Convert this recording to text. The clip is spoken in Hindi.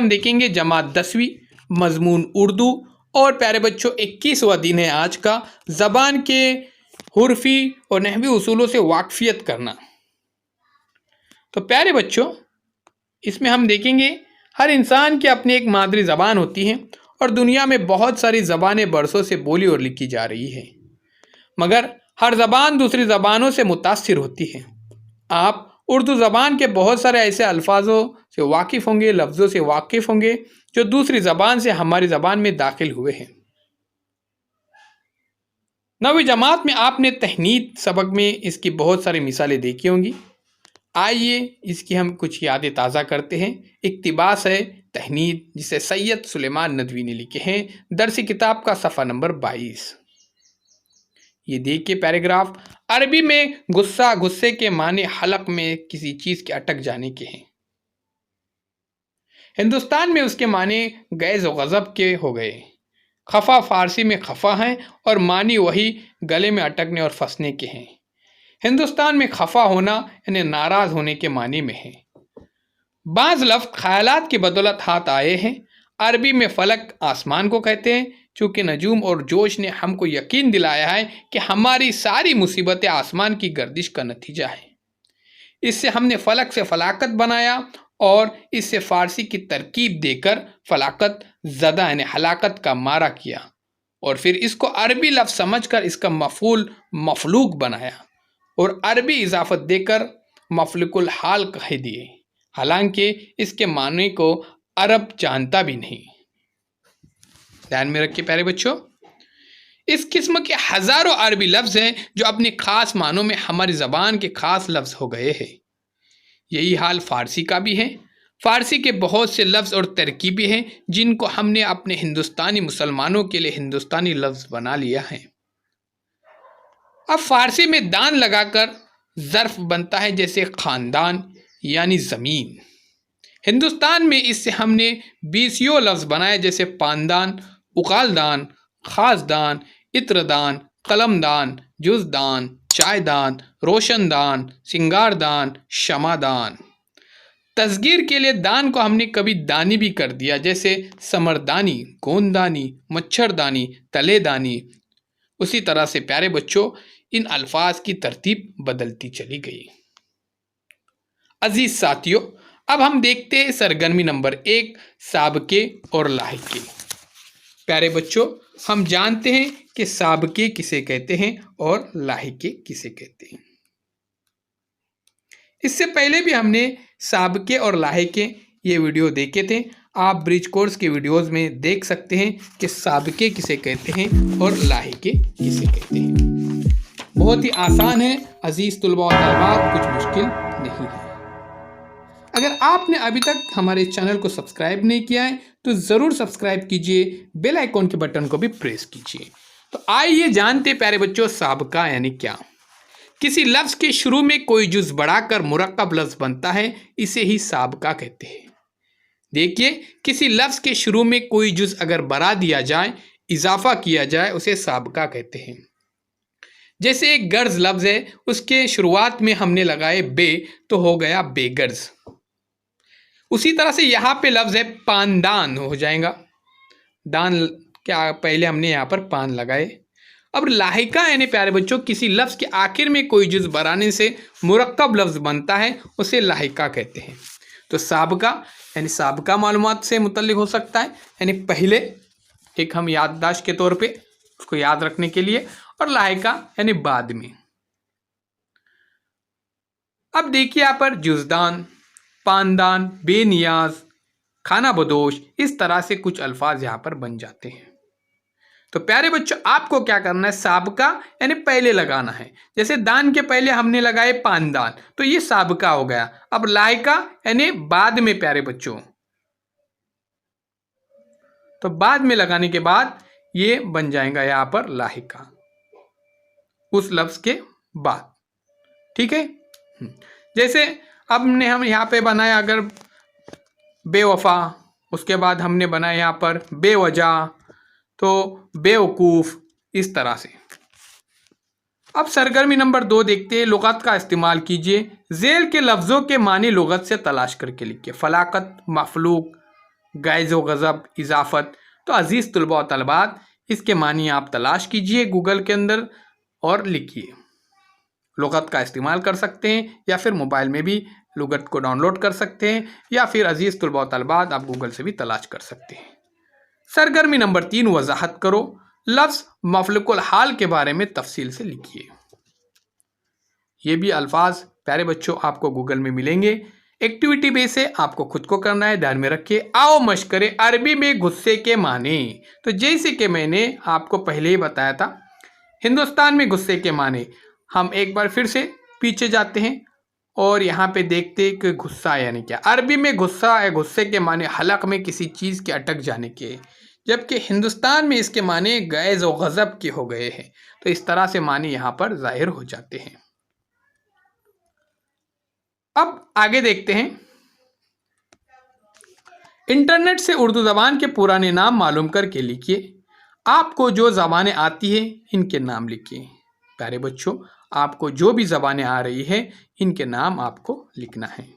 हम देखेंगे जमात 10वीं, मजमून उर्दू। और प्यारे बच्चों 21वां दिन है आज का, ज़बान के हुर्फ़ी और नहवी उसूलों से वाकफियत करना। तो प्यारे बच्चों इसमें हम देखेंगे हर इंसान की अपनी एक मादरी ज़बान होती है और दुनिया में बहुत सारी ज़बानें बरसों से बोली और लिखी जा रही है, मगर हर ज़बान दूसरी ज़बानों से मुतासिर होती है। आप उर्दू ज़बान के बहुत सारे ऐसे अल्फाजों से वाकिफ़ होंगे, लफ्ज़ों से वाकिफ़ होंगे जो दूसरी ज़बान से हमारी ज़बान में दाखिल हुए हैं। 9वीं जमात में आपने तहनीत सबक में इसकी बहुत सारी मिसालें देखी होंगी। आइए इसकी हम कुछ यादें ताज़ा करते हैं। इक्तिबास है तहनीत, जिसे सैयद सुलेमान नदवी ने लिखे हैं, दरसी किताब का सफ़ा नंबर 22। ये देखिए पैराग्राफ, अरबी में गुस्सा, गुस्से के माने हलक में किसी चीज़ के अटक जाने के हैं। हिंदुस्तान में उसके माने गैज़ व गज़ब के हो गए। खफा फारसी में खफा है और मानी वही गले में अटकने और फंसने के हैं। हिंदुस्तान में खफा होना यानी नाराज़ होने के मानी में है। बाज़ लफ्ज़ ख़यालात की बदौलत हाथ आए हैं। अरबी में फ़लक आसमान को कहते हैं, चूँकि नजूम और जोश ने हमको यकीन दिलाया है कि हमारी सारी मुसीबतें आसमान की गर्दिश का नतीजा है। इससे हमने फ़लक से फ़लाकत बनाया और इससे फ़ारसी की तरकीब देकर फ़लाकत ज़दा यानी हलाकत का मारा किया और फिर इसको अरबी लफ्ज़ समझकर इसका मफ़ूल मफ़लूक बनाया और अरबी इजाफ़त देकर मफ़लुकुल हाल कह दिए, हालांकि इसके माने को अरब जानता भी नहीं। ध्यान में रखिए प्यारे बच्चों, इस किस्म के हज़ारों अरबी लफ्ज़ हैं जो अपने ख़ास मानों में हमारी ज़बान के ख़ास लफ्ज़ हो गए हैं। यही हाल फ़ारसी का भी है। फ़ारसी के बहुत से लफ्ज़ और तरकीबें हैं जिनको हमने अपने हिंदुस्तानी मुसलमानों के लिए हिंदुस्तानी लफ्ज़ बना लिया है। अब फ़ारसी में दान लगाकर ज़र्फ़ बनता है, जैसे ख़ानदान यानी ज़मीन। हिंदुस्तान में इससे हमने 20 लफ्ज़ बनाए, जैसे पानदान, उकालदान, ख़ासदान, इत्रदान, कलमदान, जुज़दान, चायदान, रोशनदान, सिंगारदान, शमादान। तस्गीर के लिए दान को हमने कभी दानी भी कर दिया, जैसे समरदानी, गोंदानी, मच्छरदानी, तलेदानी। उसी तरह से प्यारे बच्चों इन अल्फाज की तरतीब बदलती चली गई। अजीज साथियों, अब हम देखते हैं सरगर्मी नंबर 1, साबके और लाहिके। प्यारे बच्चों हम जानते हैं कि साबके किसे कहते हैं और लाहिके किसे कहते हैं। इससे पहले भी हमने साबके और लाहिके ये वीडियो देखे थे। आप ब्रिज कोर्स के वीडियोस में देख सकते हैं कि साबके किसे कहते हैं और लाहिके किसे कहते हैं। बहुत ही आसान है अजीज तुलबा और तलबात, कुछ मुश्किल नहीं है। अगर आपने अभी तक हमारे चैनल को सब्सक्राइब नहीं किया है तो ज़रूर सब्सक्राइब कीजिए, बेल आइकॉन के बटन को भी प्रेस कीजिए। तो आइए जानते प्यारे बच्चों साबका यानी क्या। किसी लफ्ज़ के शुरू में कोई जुज़ बढ़ाकर मुरक्कब लफ्ज़ बनता है, इसे ही साबका कहते हैं। देखिए, किसी लफ्ज़ के शुरू में कोई जुज़ अगर बढ़ा दिया जाए, इजाफा किया जाए, उसे साबका कहते हैं। जैसे एक गर्ज लफ्ज़ है, उसके शुरुआत में हमने लगाए बे तो हो गया बेगर्ज। उसी तरह से यहाँ पे लफ्ज़ है पानदान, हो जाएगा दान, क्या पहले हमने यहाँ पर पान लगाए। अब लाहिका यानी प्यारे बच्चों किसी लफ्ज़ के आखिर में कोई जुज़ बढ़ाने से मुरक्कब लफ्ज़ बनता है, उसे लाहिका कहते हैं। तो साबका यानी साबका मालूमात से मुतल्लिक हो सकता है, यानी पहले एक हम याददाश्त के तौर पे उसको याद रखने के लिए, और लाहिका यानी बाद में। अब देखिए यहाँ पर जुज़दान, पानदान, बेनियाज, खाना बदोश, इस तरह से कुछ अल्फाज यहाँ पर बन जाते हैं। तो प्यारे बच्चों आपको क्या करना है, साबका यानी पहले लगाना है। जैसे दान के पहले हमने लगाए पानदान तो ये साबका हो गया। अब लाहिका यानी बाद में प्यारे बच्चों, तो बाद में लगाने के बाद ये बन जाएगा यहाँ पर लाहिका, उस लफ्ज़ के बाद। ठीक है, जैसे अब हम यहाँ पे बनाया अगर बेवफा, उसके बाद हमने बनाया यहाँ पर बेवजह, तो बेवकूफ़, इस तरह से। अब सरगर्मी नंबर 2 देखते हैं, लुग़त का इस्तेमाल कीजिए। ज़ेल के लफ्ज़ों के मानी लुग़त से तलाश करके लिखिए। फ़लाकत, मफ़लूक, गैज़ व गज़ब, इजाफ़त। तो अज़ीज़ तुलबा व तलबात, इसके मानी आप तलाश कीजिए गूगल के अंदर और लिखिए। लुग़त का इस्तेमाल कर सकते हैं या फिर मोबाइल में भी लुग़त को डाउनलोड कर सकते हैं, या फिर अज़ीज़ तुलबा व तलबात आप गूगल से भी तलाश कर सकते हैं। सरगर्मी नंबर 3, वज़ाहत करो। लफ्ज़ मफ़लुकुल हाल के बारे में तफसील से लिखिए। ये भी अल्फाज प्यारे बच्चों आपको गूगल में मिलेंगे। एक्टिविटी बेस है, आपको खुद को करना है, ध्यान में रखिए। आओ मश्क करें अरबी में गुस्से के माने। तो जैसे कि मैंने आपको पहले ही बताया था, हिंदुस्तान में गुस्से के माने। हम एक बार फिर से पीछे जाते हैं और यहाँ पे देखते हैं कि गुस्सा यानी क्या। अरबी में गुस्सा या गुस्से के माने हलक में किसी चीज़ के अटक जाने के, जबकि हिंदुस्तान में इसके माने गैज़ व गज़ब के हो गए हैं। तो इस तरह से माने यहाँ पर ज़ाहिर हो जाते हैं। अब आगे देखते हैं। इंटरनेट से उर्दू ज़बान के पुराने नाम मालूम करके लिखिए। आपको जो ज़बानें आती हैं इनके नाम लिखिए। प्यारे बच्चों, आपको जो भी ज़बानें आ रही हैं इनके नाम आपको लिखना है।